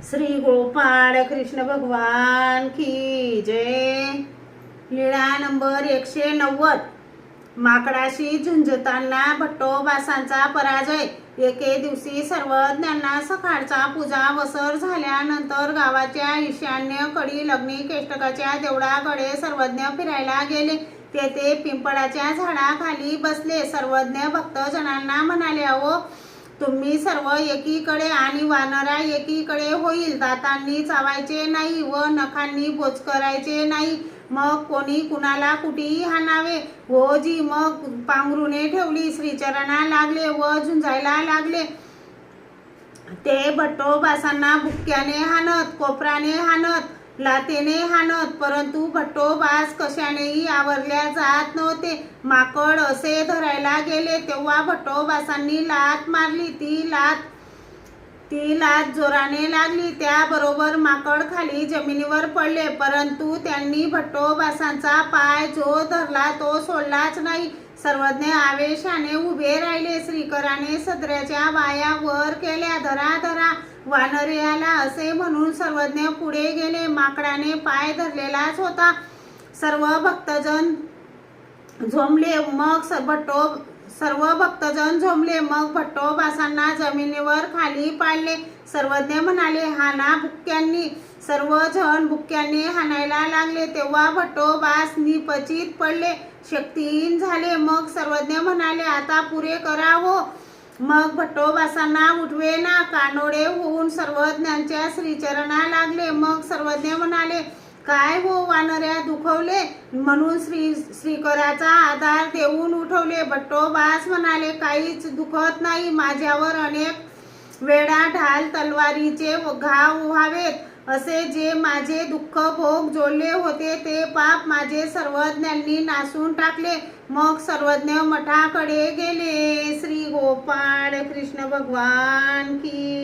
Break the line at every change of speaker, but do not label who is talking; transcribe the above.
श्री गोपाळ कृष्ण भगवान की जय। लीळा नंबर 190। माकडाशी झुंजताना भट्टोबासांचा पराजय। एके दिवशी सर्वज्ञांना सकाळचा पूजा वसर झाल्यानंतर गावाच्या ईशान्येकडील अग्निकेष्टकाच्या देवळाकडे सर्वज्ञ फिरायला गेले। तेथे पिंपळाच्या झाडाखाली बसले। सर्वज्ञ भक्तजनांना म्हणाले, अहो तुम्ही सर्व एकीकडे आणि वानरा एकीकडे होईल। दातांनी चावायचे नाही व नखांनी बोचकरायचे नाही, मग कोणी कुणाला कुठेही हाणावे। जी मग पांघरुणे ठेवली, श्रीचरणा लागले व झुंजायला लागले। ते भट्टोबासांना बुक्क्याने हाणत, कोपराने हाणत, लाथेने हाणत, परंतु भट्टोबास कशानेही आवरल्या जात नव्हते। माकड असे धरायला गेले तेव्हा भट्टोबासांनी लाथ मारली। ती लाथ जोराने लागली, त्याबरोबर माकड खाली जमिनीवर पडले, परंतु त्यांनी भट्टोबासांचा पाय जो धरला तो सोडलाच नाही। सर्वज्ञ आवेशाने उभे राहिले। श्रीकराने सदऱ्याच्या बाया वर केल्या, धरा धरा वानर्याला असे म्हणून सर्वज्ञ पुढे गेले। माकडाने पाय धरलेलाच होता। सर्व भक्तजन झोंबले, मग भट्टोबासांना जमिनीवर खाली पाडले। सर्वज्ञ म्हणाले, हाणा बुक्क्यांनी। सर्वजण बुक्क्यांनी हाणायला लागले तेव्हा भट्टोबास निपचित पडले, शक्तिहीन झाले। मग सर्वज्ञ म्हणाले, आता पुरे करा हो। मग भट्टोबासांना उठवेना, कानोडे होऊन सर्वज्ञांच्या श्रीचरणा लागले। मग सर्वज्ञ म्हणाले, काय हो वानऱ्या, दुखवले म्हणून श्रीकराचा आधार देऊन उठवले। भट्टोबास म्हणाले, काहीच दुखत नाही, माझ्यावर अनेक वेळा ढाल तलवारीचे घाव व्हावेत। असे जे माझे दुःख भोग जोडले होते ते पाप माझे सर्वज्ञांनी नासून टाकले। मग सर्वज्ञ मठाकडे गेले। श्री गोपाळ कृष्ण भगवान की